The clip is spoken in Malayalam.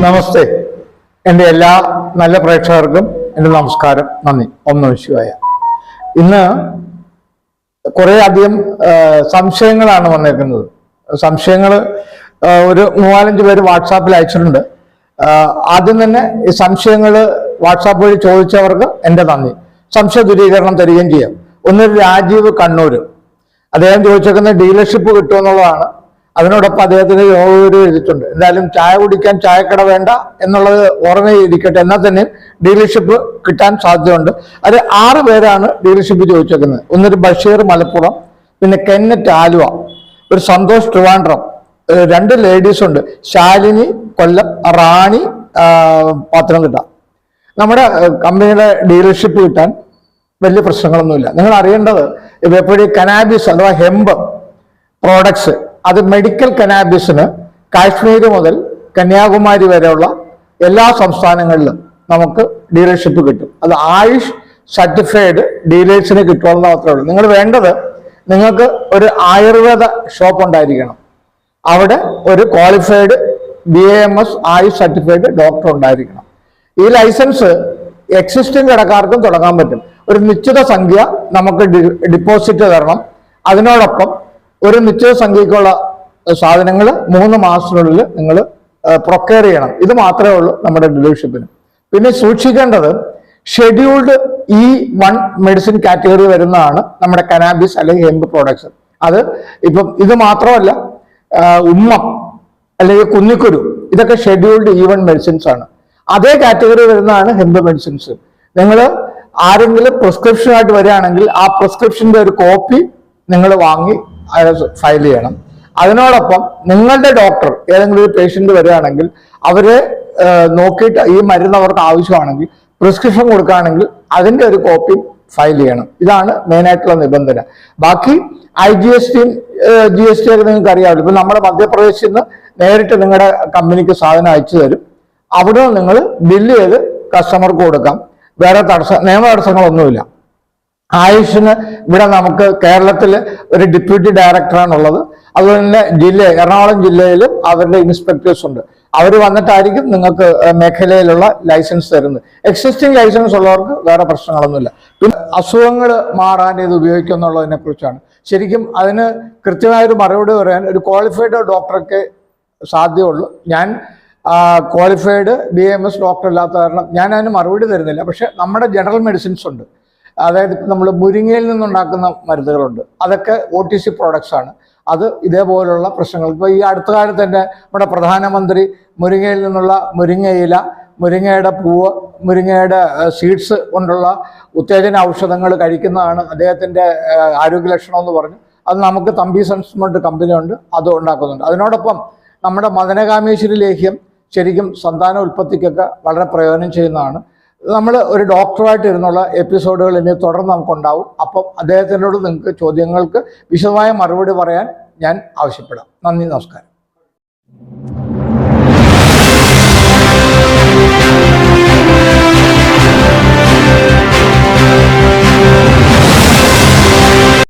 നമസ്തേ. എൻ്റെ എല്ലാ നല്ല പ്രേക്ഷകർക്കും എൻ്റെ നമസ്കാരം, നന്ദി. ഓം നമഃ ശിവായ. ഇന്ന് കുറേ അധികം സംശയങ്ങളാണ് വന്നേക്കുന്നത്. സംശയങ്ങൾ ഒരു 3-4 പേര് വാട്സാപ്പിൽ അയച്ചിട്ടുണ്ട്. ആദ്യം തന്നെ ഈ സംശയങ്ങൾ വാട്സാപ്പ് വഴി ചോദിച്ചവർക്ക് എൻ്റെ നന്ദി. സംശയ ദൂരീകരണം തരികയും ചെയ്യാം. ഒന്ന് രാജീവ് കണ്ണൂർ, അദ്ദേഹം ചോദിച്ചേക്കുന്ന ഡീലർഷിപ്പ് കിട്ടുമെന്നുള്ളതാണ്. അതിനോടൊപ്പം അദ്ദേഹത്തിന് യോഗ എഴുതിയിട്ടുണ്ട്. എന്തായാലും ചായ കുടിക്കാൻ ചായക്കട വേണ്ട എന്നുള്ളത് ഓർമ്മയിരിക്കട്ടെ. എന്നാൽ തന്നെ ഡീലർഷിപ്പ് കിട്ടാൻ സാധ്യതയുണ്ട്. അത് 6 പേരാണ് ഡീലർഷിപ്പ് ചോദിച്ചേക്കുന്നത്. ഒന്നൊരു ബഷീർ മലപ്പുറം, പിന്നെ കെന്നറ്റ് ആലുവ, ഒരു സന്തോഷ് ട്രിവാൻഡ്രം, 2 ലേഡീസ് ഉണ്ട്, ശാലിനി കൊല്ലം, റാണി പത്തനംതിട്ട. നമ്മുടെ കമ്പനിയുടെ ഡീലർഷിപ്പ് കിട്ടാൻ വലിയ പ്രശ്നങ്ങളൊന്നുമില്ല. നിങ്ങൾ അറിയേണ്ടത് എപ്പോഴും കനാബിസ് അഥവാ ഹെമ്പ് പ്രോഡക്ട്സ്, അത് മെഡിക്കൽ കനാബിസിന് കാശ്മീർ മുതൽ കന്യാകുമാരി വരെയുള്ള എല്ലാ സംസ്ഥാനങ്ങളിലും നമുക്ക് ഡീലർഷിപ്പ് കിട്ടും. അത് ആയുഷ് സർട്ടിഫൈഡ് ഡീലേഴ്സിന് കിട്ടുമെന്ന് മാത്രമേ ഉള്ളൂ. നിങ്ങൾ വേണ്ടത്, നിങ്ങൾക്ക് ഒരു ആയുർവേദ ഷോപ്പ് ഉണ്ടായിരിക്കണം. അവിടെ ഒരു qualified BAMS Ayush certified doctor ഉണ്ടായിരിക്കണം. ഈ ലൈസൻസ് എക്സിസ്റ്റിംഗ് കടക്കാർക്കും തുടങ്ങാൻ പറ്റും. ഒരു നിശ്ചിത സംഖ്യ നമുക്ക് ഡിപ്പോസിറ്റ് തരണം. അതിനോടൊപ്പം ഒരു നിശ്ചിത സംഖ്യക്കുള്ള സാധനങ്ങൾ 3 മാസത്തിനുള്ളിൽ നിങ്ങൾ പ്രൊക്യർ ചെയ്യണം. ഇത് മാത്രമേ ഉള്ളൂ നമ്മുടെ ഡീലർഷിപ്പിന്. പിന്നെ സൂക്ഷിക്കേണ്ടത്, ഷെഡ്യൂൾഡ് E1 മെഡിസിൻ കാറ്റഗറി വരുന്നതാണ് നമ്മുടെ കനാബിസ് അല്ലെങ്കിൽ ഹെമ്പ് പ്രോഡക്ട്സ്. അത് ഇപ്പം ഇത് മാത്രമല്ല, ഉമ്മം അല്ലെങ്കിൽ കുന്നിക്കുരു, ഇതൊക്കെ ഷെഡ്യൂൾഡ് E1 മെഡിസിൻസ് ആണ്. അതേ കാറ്റഗറി വരുന്നതാണ് ഹെമ്പ് മെഡിസിൻസ്. നിങ്ങൾ ആരെങ്കിലും പ്രിസ്ക്രിപ്ഷനായിട്ട് വരികയാണെങ്കിൽ ആ പ്രിസ്ക്രിപ്ഷന്റെ ഒരു കോപ്പി നിങ്ങൾ വാങ്ങി ഫയൽ ചെയ്യണം. അതിനോടൊപ്പം നിങ്ങളുടെ ഡോക്ടർ ഏതെങ്കിലും ഒരു പേഷ്യന്റ് വരികയാണെങ്കിൽ അവരെ നോക്കിയിട്ട് ഈ മരുന്ന് അവർക്ക് ആവശ്യമാണെങ്കിൽ പ്രിസ്ക്രിപ്ഷൻ കൊടുക്കുകയാണെങ്കിൽ അതിൻ്റെ ഒരു കോപ്പി ഫയൽ ചെയ്യണം. ഇതാണ് മെയിനായിട്ടുള്ള നിബന്ധന. ബാക്കി IGST GST ഒക്കെ നിങ്ങൾക്ക് അറിയാമല്ലോ. ഇപ്പം നമ്മുടെ മധ്യപ്രദേശിൽ നിന്ന് നേരിട്ട് നിങ്ങളുടെ കമ്പനിക്ക് സാധനം അയച്ചു തരും. അവിടെ നിങ്ങൾ ബില്ല് ചെയ്ത് കസ്റ്റമർക്ക് കൊടുക്കാം. വേറെ നിയമ തടസ്സങ്ങളൊന്നുമില്ല. ആയുഷിന് ഇവിടെ നമുക്ക് കേരളത്തിൽ ഒരു ഡെപ്യൂട്ടി ഡയറക്ടറാണുള്ളത്. അതുപോലെ തന്നെ എറണാകുളം ജില്ലയിലും അവരുടെ ഇൻസ്പെക്ടേഴ്സ് ഉണ്ട്. അവർ വന്നിട്ടായിരിക്കും നിങ്ങൾക്ക് മേഖലയിലുള്ള ലൈസൻസ് തരുന്നത്. എക്സിസ്റ്റിംഗ് ലൈസൻസ് ഉള്ളവർക്ക് വേറെ പ്രശ്നങ്ങളൊന്നുമില്ല. പിന്നെ അസുഖങ്ങൾ മാറാൻ ഇത് ഉപയോഗിക്കും എന്നുള്ളതിനെ കുറിച്ചാണ്. ശരിക്കും അതിന് കൃത്യമായൊരു മറുപടി പറയാൻ ഒരു ക്വാളിഫൈഡ് ഡോക്ടർക്ക് സാധ്യതയുള്ളൂ. ഞാൻ ക്വാളിഫൈഡ് BAMS ഡോക്ടർ ഇല്ലാത്ത കാരണം ഞാൻ അതിന് മറുപടി തരുന്നില്ല. പക്ഷെ നമ്മുടെ ജനറൽ മെഡിസിൻസ് ഉണ്ട്. അതായത് നമ്മൾ മുരിങ്ങയിൽ നിന്നുണ്ടാക്കുന്ന മരുന്നുകളുണ്ട്. അതൊക്കെ OTC പ്രോഡക്ട്സ് ആണ്. അത് ഇതേപോലുള്ള പ്രശ്നങ്ങൾ, ഇപ്പോൾ ഈ അടുത്ത കാലത്ത് തന്നെ നമ്മുടെ പ്രധാനമന്ത്രി മുരിങ്ങയിൽ നിന്നുള്ള മുരിങ്ങയില, മുരിങ്ങയുടെ പൂവ്, മുരിങ്ങയുടെ സീഡ്സ് കൊണ്ടുള്ള ഉത്തേജന ഔഷധങ്ങൾ കഴിക്കുന്നതാണ് അദ്ദേഹത്തിൻ്റെ ആരോഗ്യ ലക്ഷണം എന്ന് പറഞ്ഞു. അത് നമുക്ക് തമ്പി സൺസ് കമ്പനി ഉണ്ട്, അത് ഉണ്ടാക്കുന്നുണ്ട്. അതിനോടൊപ്പം നമ്മുടെ മദനകാമേശ്വരി ലേഹ്യം ശരിക്കും സന്താന ഉൽപ്പത്തിക്കൊക്കെ വളരെ പ്രയോജനം ചെയ്യുന്നതാണ്. നമ്മൾ ഒരു ഡോക്ടറായിട്ട് ഇരുന്നുള്ള എപ്പിസോഡുകൾ ഇനി തുടർന്ന് നമുക്കുണ്ടാവും. അപ്പം അദ്ദേഹത്തിനോട് നിങ്ങൾക്ക് ചോദ്യങ്ങൾക്ക് വിശദമായ മറുപടി പറയാൻ ഞാൻ ആവശ്യപ്പെടാം. നന്ദി, നമസ്കാരം.